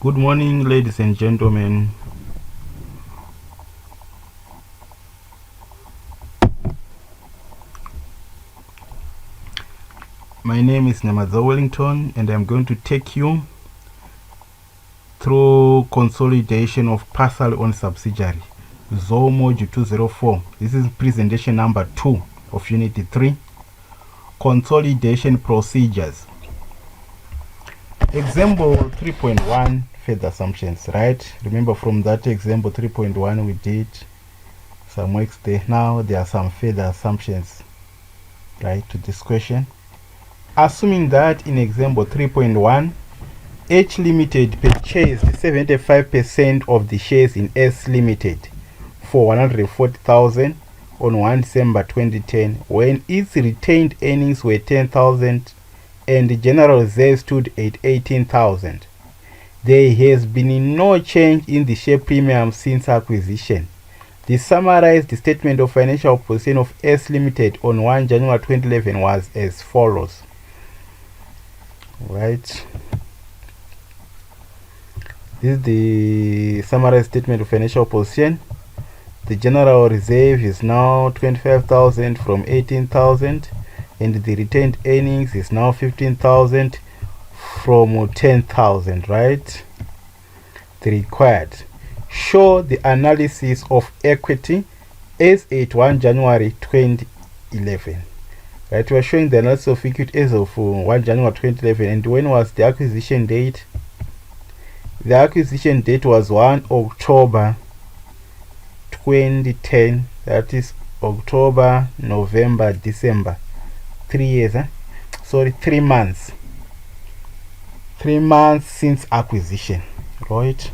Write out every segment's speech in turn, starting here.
Good morning, ladies and gentlemen. My name is Namaza Wellington, and I'm going to take you through consolidation of parcel on subsidiary. ZO module 204. This is presentation number 2 of unit 3. Consolidation procedures. Example 3.1, further assumptions, right? Remember from that example 3.1 we did some works there. Now there are some further assumptions, right, to this question. Assuming that in example 3.1, H Limited purchased 75% of the shares in S Limited for 140,000 on 1 December 2010 when its retained earnings were 10,000 and the general reserve stood at 18,000. There has been no change in the share premium since acquisition. The summarized statement of financial position of S Limited on 1 January 2011 was as follows. Right. This is the summarized statement of financial position. The general reserve is now 25,000 from 18,000, and the retained earnings is now 15,000 from 10,000, right? The required. Show the analysis of equity as at 1 January 2011. Right, we're showing the analysis of equity as of 1 January 2011. And when was the acquisition date? The acquisition date was 1 October 2010. That is October, November, December. 3 years, 3 months. 3 months since acquisition, right?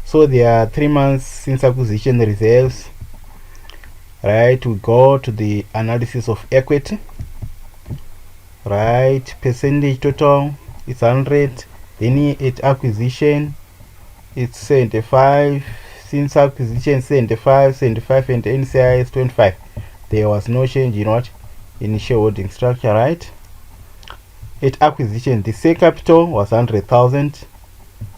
So there are 3 months since acquisition reserves. Right, we go to the analysis of equity. Right, percentage total is 100. Then at acquisition it's 75. Since acquisition 75, and NCI is 25. There was no change in what? In shareholding structure, right? At acquisition the share capital was 100,000,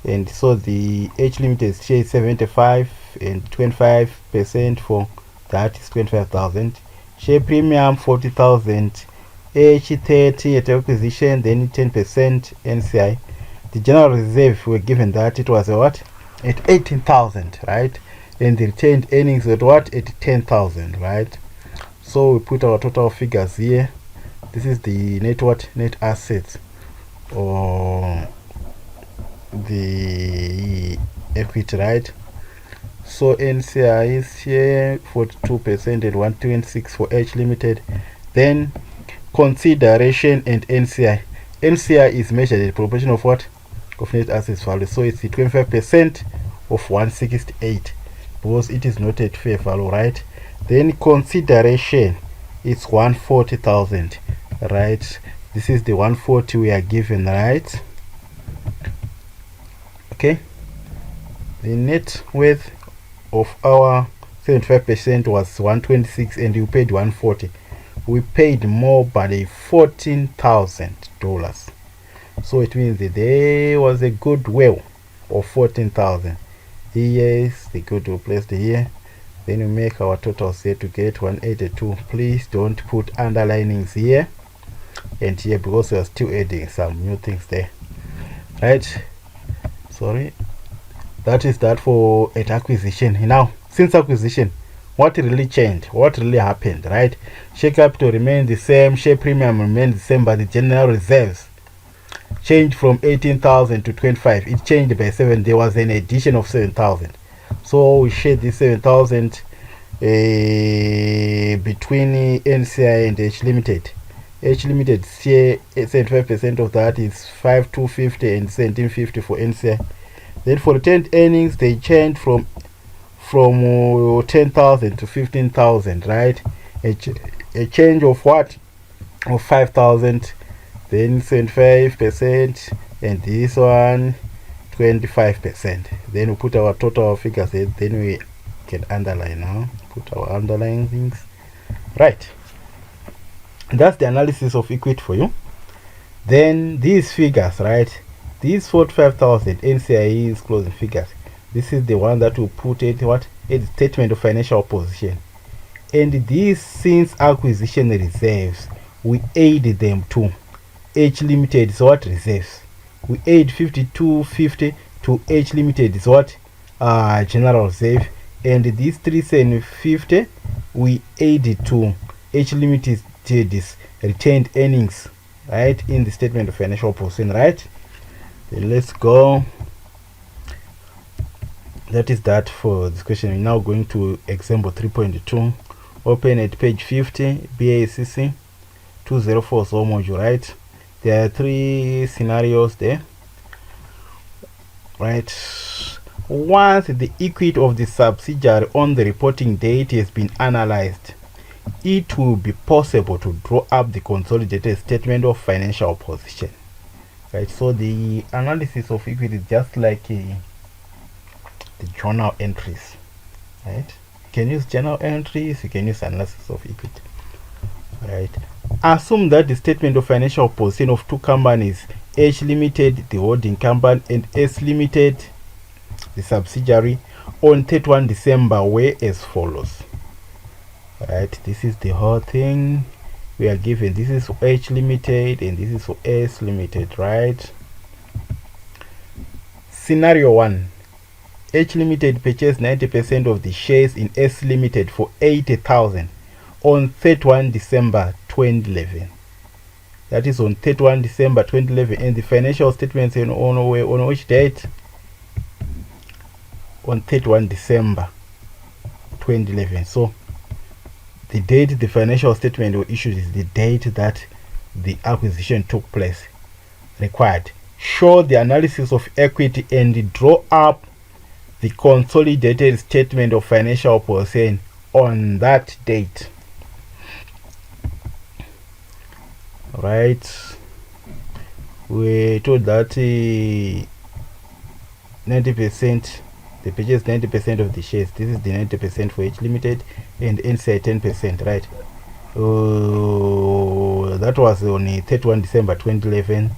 and so the H Limited share is 75 and 25% for that is 25,000. Share premium 40,000. H 30 at acquisition, then 10% NCI. The general reserve were given that it was what? At 18,000, right? And the retained earnings at what? At 10,000, right? So we put our total figures here. This is the net assets or the equity, right? So NCI is here 42% and 126 for H Limited. Then consideration and NCI. NCI is measured in proportion of what? Of net assets value. So it's the 25% of 168 because it is not at fair value, right? Then consideration is 140,000, right? This is the 140 we are given, right? Okay. The net worth of our 75% was 126 and you paid 140. We paid more by $14,000. So it means that there was a goodwill of 14,000. Here is the goodwill placed here. Then we make our totals here to get 182. Please don't put underlinings here and here because we are still adding some new things there. Right? Sorry. That is that for at acquisition. Now, since acquisition, what really changed? What really happened, right? Share capital remained the same, share premium remained the same, but the general reserves changed from 18,000 to 25. It changed by 7. There was an addition of 7,000. So we shared this 7,000 between NCI and H Limited. H Limited share 75% of that is 5,250 and 1,750 for NCI. Then for retained earnings, they changed from 10,000 to 15,000, right? A change of what? Of 5,000. Then 75%, and this one 25%. Then we put our total figures here. Then we can underline now. Put our underlying things. Right. That's the analysis of equity for you. Then these figures, right? This 45,000 NCIE is closing figures. This is the one that we put at what? At the statement of financial position. And these, since acquisition reserves, we add them to H Limited is what? Reserves. We add 5250 to H Limited is what? General reserve. And these 3750 we add to H Limited is retained earnings, right, in the statement of financial position, right? Then let's go. That is that for this question. We're now going to example 3.2. Open at page 50, BACC 204 so module, right? There are 3 scenarios there, right? Once the equity of the subsidiary on the reporting date has been analyzed, it will be possible to draw up the consolidated statement of financial position, right? So the analysis of equity is just like the journal entries, right? You can use journal entries, you can use analysis of equity, right? Assume that the statement of financial position of 2 companies, H Limited, the holding company, and S Limited, the subsidiary, on 31 December were as follows, right? This is the whole thing we are given. This is for H Limited and this is for S Limited, right? Scenario 1. H Limited purchased 90% of the shares in S Limited for 80,000 on 31 December 2011. That is on 31 December 2011, and the financial statements on which date? On 31 December 2011. So the date the financial statement was issued is the date that the acquisition took place. Required: show the analysis of equity and draw up the consolidated statement of financial position on that date. Right, we told that 90%, they purchased 90% of the shares. This is the 90% for H Limited and NCI 10%, right? That was on 31 December 2011.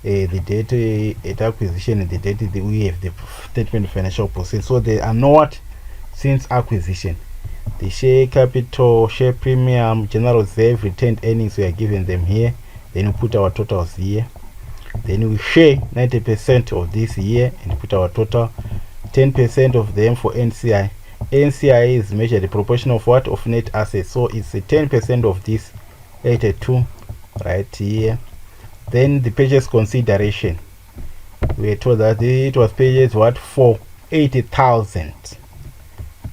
The date at acquisition and the date we have the statement of financial position. So they are not since acquisition. The share capital, share premium, general reserve, retained earnings, we are giving them here. Then we put our totals here. Then we share 90% of this here and put our total. 10% of them for NCI. NCI is measured the proportion of what? Of net assets. So it's 10% of this 82 right here. Then the purchase consideration. We are told that it was purchased what? For 80,000.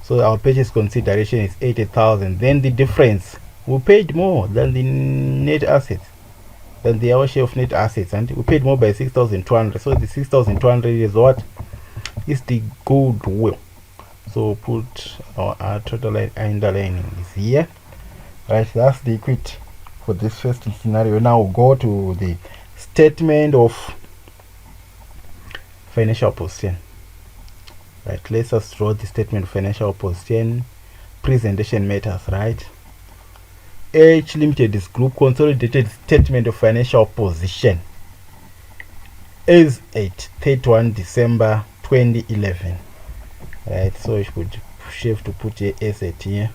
So our purchase consideration is 80,000. Then the difference, we paid more than the net assets, than the our share of net assets, and we paid more by 6,200. So the 6,200 is what? Is the goodwill. So put our total underlining is here, right? That's the equity for this first scenario. Now we'll go to the statement of financial position. Right, let's just draw the statement of financial position. Presentation matters, right? H Limited is group consolidated statement of financial position is at 31 December 2011. Right, so you should have to put a asset here,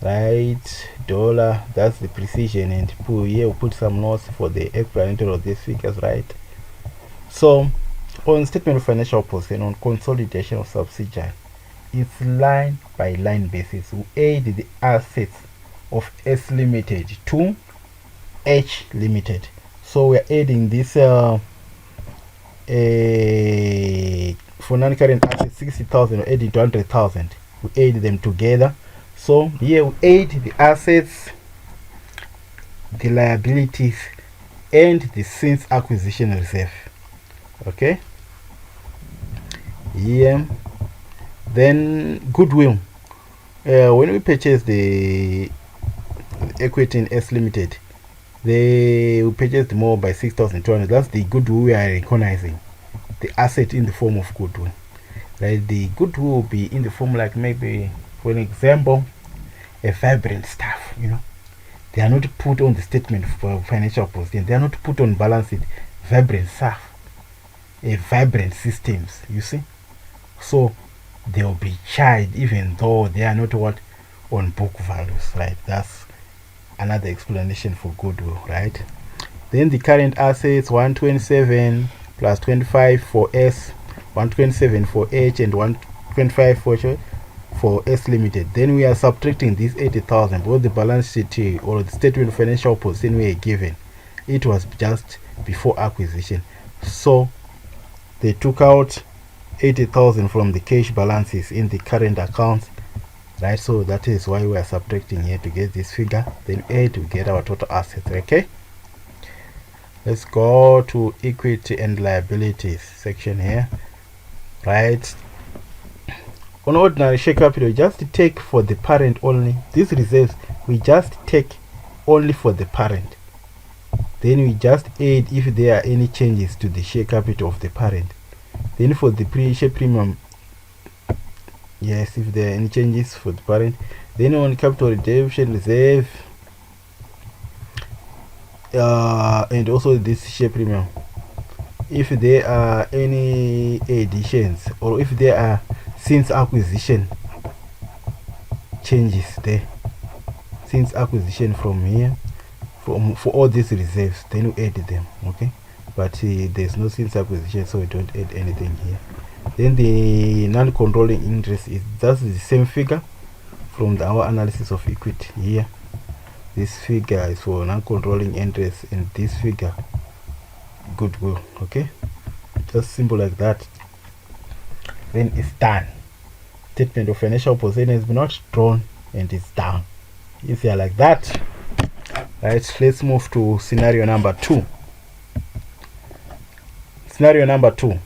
right? Dollar, that's the precision, and here we'll put some notes for the explanatory of these figures, right? So on statement of financial position, on consolidation of subsidiary, it's line by line basis. We add the assets of S Limited to H Limited. So we're adding this for non-current assets 60,000, we're adding to 100,000. We add them together. So here we add the assets, the liabilities, and the since acquisition reserve. Okay. Yeah. Then goodwill. When we purchase the equity in S Limited, they purchased more by 6,200. That's the goodwill we are recognizing, the asset in the form of goodwill. Right? The goodwill will be in the form, like maybe, for an example, a vibrant staff. You know, they are not put on the statement for financial position. They are not put on balance sheet. Vibrant staff. a vibrant systems, you see. So they will be charged even though they are not what on book values, right? That's another explanation for goodwill, right? Then the current assets 127 plus 25 for S, 127 for H, and 125 for S Limited. Then we are subtracting this 80,000 because the balance sheet or the statement of financial position we are given, it was just before acquisition. So they took out 80,000 from the cash balances in the current accounts, right? So that is why we are subtracting here to get this figure, then add to get our total assets. Okay, let's go to equity and liabilities section here, right? On ordinary share capital, just take for the parent only. These reserves we just take only for the parent, then we just add if there are any changes to the share capital of the parent. Then for the share premium, yes, if there are any changes for the parent. Then on capital redemption reserve, and also this share premium, if there are any additions or if there are since acquisition changes there, since acquisition from here, for all these reserves, then we add them. Okay, but there's no since acquisition, so we don't add anything here. Then the non-controlling interest is just the same figure from our analysis of equity here. This figure is for non-controlling interest and this figure goodwill. Okay, just simple like that. Then it's done. Statement of financial position has been not drawn and it's done. Easier like that. Right, let's move to scenario number 2. Scenario number 2.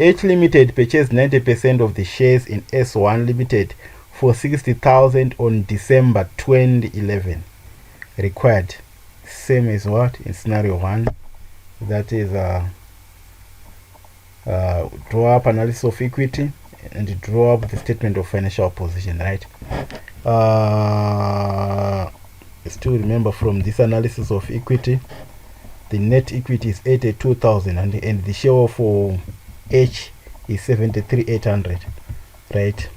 H Limited purchased 90% of the shares in S1 Limited for 60,000 on December 2011. Required same as what in scenario 1. That is draw up analysis of equity and draw up the statement of financial position, right? Still remember from this analysis of equity, the net equity is 82,000 and the share for H is 73,800, right?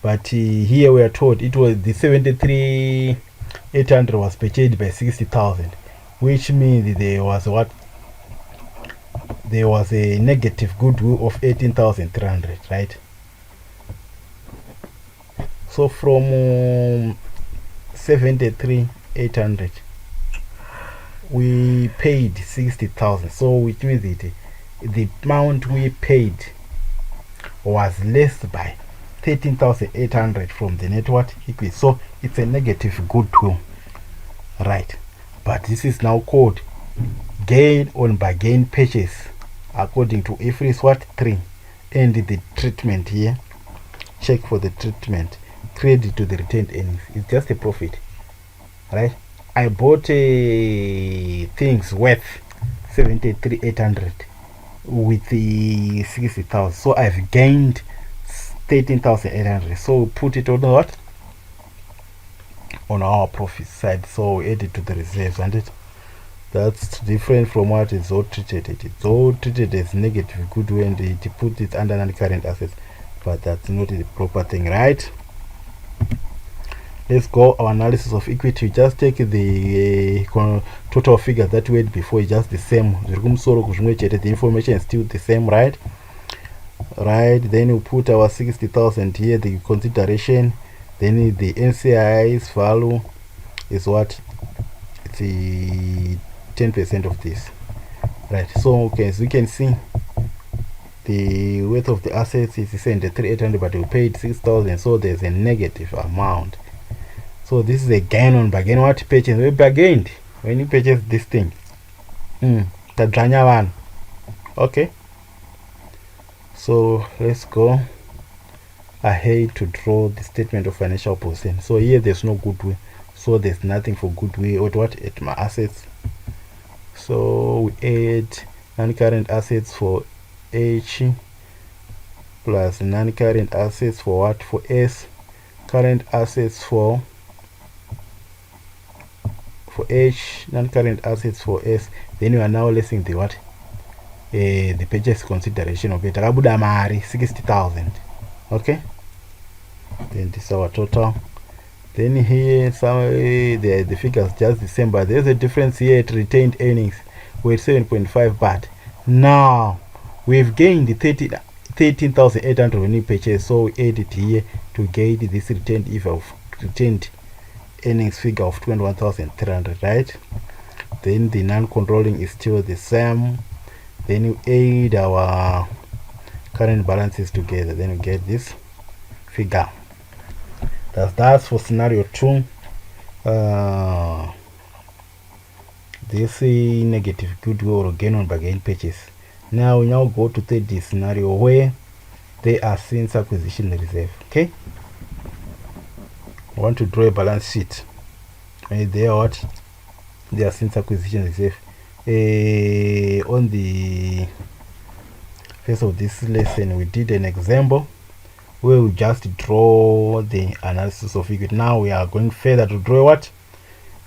But here we are told it was the 73,800 was purchased by 60,000, which means there was what? There was a negative goodwill of 18,300, right? So from 73,800 we paid 60,000, so which means the amount we paid was less by 13,800 from the net what equity. So it's a negative goodwill, right? But this is now called gain on bargain purchase according to IFRS what 3, and the treatment here, check for the treatment, credit to the retained earnings. It's just a profit, right? I bought things worth 73,800 with the 60,000, so I've gained 13,800. So put it on what? On our profit side. So add it to the reserves, and it that's different from what is all treated. It is all treated as negative goodwill and it put it under non-current assets, but that's not the proper thing, right? Let's go our analysis of equity. We just take the total figure that we had before, just the same. The information is still the same, right? Then we put our 60,000 here, the consideration. Then the NCI's value is what? It's 10% of this, right? So okay, as you can see, the worth of the assets is 73,800, but we paid 6,000, so there's a negative amount. So this is a gain on bargain. What purchase? We bargained when you purchase this thing. Okay, so let's go ahead to draw the statement of financial position. So here there's no goodwill, so there's nothing for goodwill or what at my assets. So we add non-current assets for H plus non-current assets for what? For S. Current assets for H, non-current assets for S. Then you are now listing the what? the purchase consideration of it takabuda mari 60,000. Okay, then this is our total. Then here the figures just the same, but there's a difference here at retained earnings with 7.5 baht. Now we've gained the 13,800 when we purchase, so we add it here to get this retained earnings figure of 21,300, right? Then the non-controlling is still the same. Then you add our current balances together, then you get this figure. That's for scenario 2. This negative goodwill or gain on bargain purchase. Now we now go to third scenario where they are since acquisition reserve. Okay, I want to draw a balance sheet. They are what? They are since acquisition reserve. On the first of this lesson, we did an example where we just draw the analysis of equity. Now we are going further to draw what?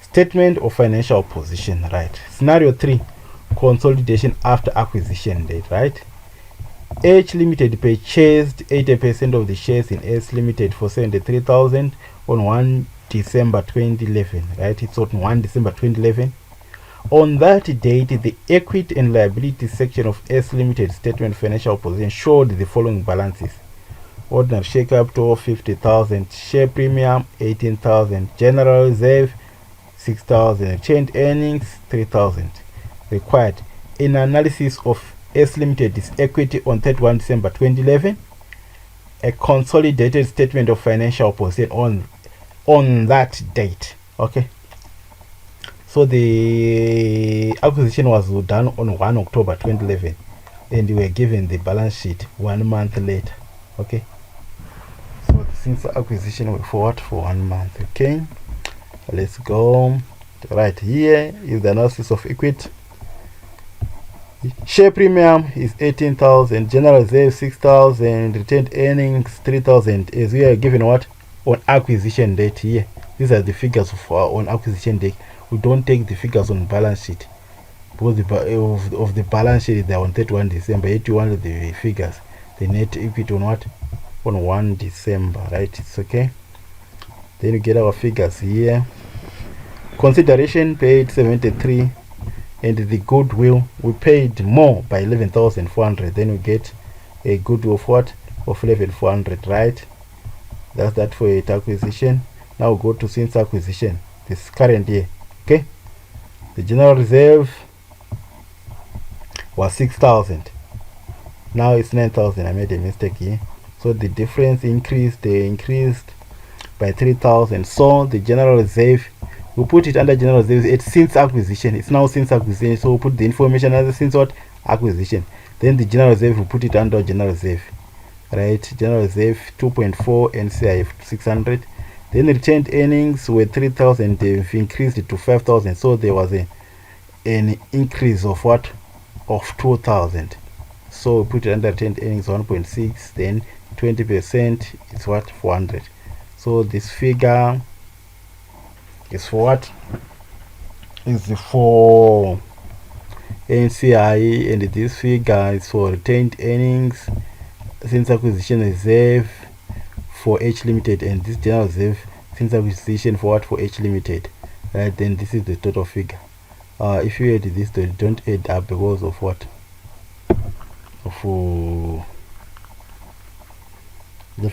Statement of financial position, right? Scenario 3, consolidation after acquisition date, right? H Limited purchased 80% of the shares in S Limited for 73,000 on 1 December 2011, right? It's on 1 December 2011. On that date, the equity and liability section of S Limited statement of financial position showed the following balances: ordinary share capital 50,000, share premium 18,000, general reserve 6,000, retained earnings 3,000. Required an analysis of S Limited's equity on 31 December 2011, a consolidated statement of financial position on that date. Okay, so the acquisition was done on 1 October 2011 and we were given the balance sheet 1 month later. Okay, so since the acquisition we forward for 1 month. Okay, let's go. Right here is the analysis of equity. Share premium is 18,000, general reserve 6,000, retained earnings 3,000, as we are given what? On acquisition date here. These are the figures on acquisition date. We don't take the figures on balance sheet because of the balance sheet they are on 31 December. Yet you want the figures, the net equity on what? On 1 December, right? It's okay. Then you get our figures here. Consideration paid 73, and the goodwill we paid more by 11,400. Then we get a goodwill of what? Of 11,400, right? That's that for it acquisition. Now we go to since acquisition, this current year. Okay, the general reserve was 6,000. Now it's 9,000. I made a mistake here. So the difference increased. They increased by 3,000. So the general reserve, we put it under general reserve. It's since acquisition. It's now since acquisition. So we put the information as since what? Acquisition. Then the general reserve, we put it under general reserve, right? General reserve 2.4, NCI 600. Then retained earnings were 3,000. They've increased it to 5,000. So there was an increase of what? Of 2,000. So we put it under retained earnings 1.6. Then 20% is what? 400. So this figure is for what? Is for NCI, and this figure is for retained earnings since acquisition reserve for H Limited, and this general reserve since acquisition for what? For H Limited, right? Then this is the total figure. If you add this, they don't add up because of what?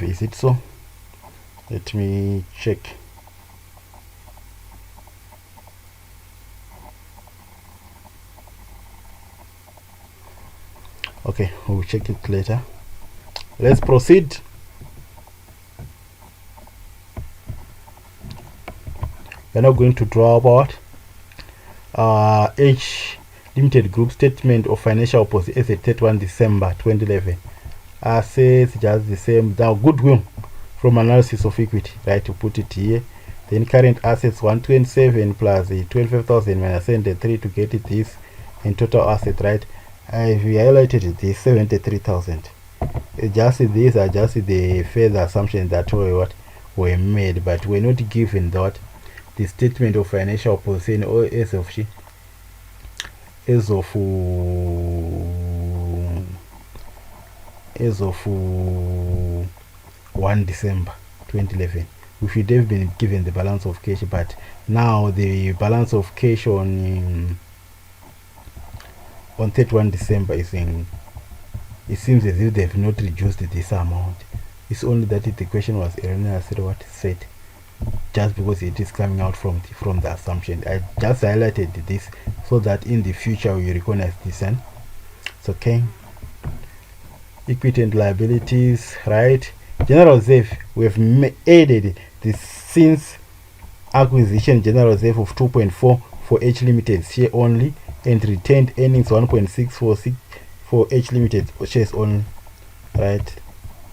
Is it so? Let me check. Okay, we'll check it later. Let's proceed. We're now going to draw about H Limited Group statement of financial position as at 31 December 2011. Assets just the same. Now goodwill from analysis of equity, right? To put it here. Then current assets 127 plus the 12,000 minus the 3 to get it this in total asset, right? I've highlighted this 73,000. Just these are just the further assumptions that were made, but we're not given that the statement of financial position or as of as of 1 December 2011. We should have been given the balance of cash, but now the balance of cash on 31 December is in. It seems as if they have not reduced this amount. It's only that the question was erroneous what it said, just because it is coming out from the assumption. I just highlighted this so that in the future we recognize this. And it's okay. Equity and liabilities, right? General reserve, we have added this since acquisition general reserve of 2.4 for H Limited share only, and retained earnings 1.6 for H Limited shares only, right?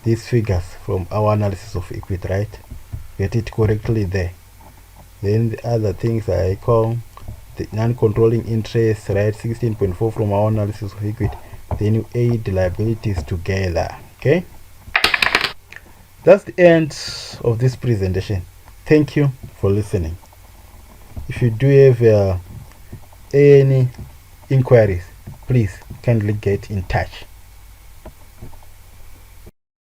These figures from our analysis of equity, right? Get it correctly there. Then the other things I call the non-controlling interest, right? 16.4 from our analysis of equity. Then you add the liabilities together. Okay, that's the end of this presentation. Thank you for listening. If you do have any inquiries, please kindly get in touch.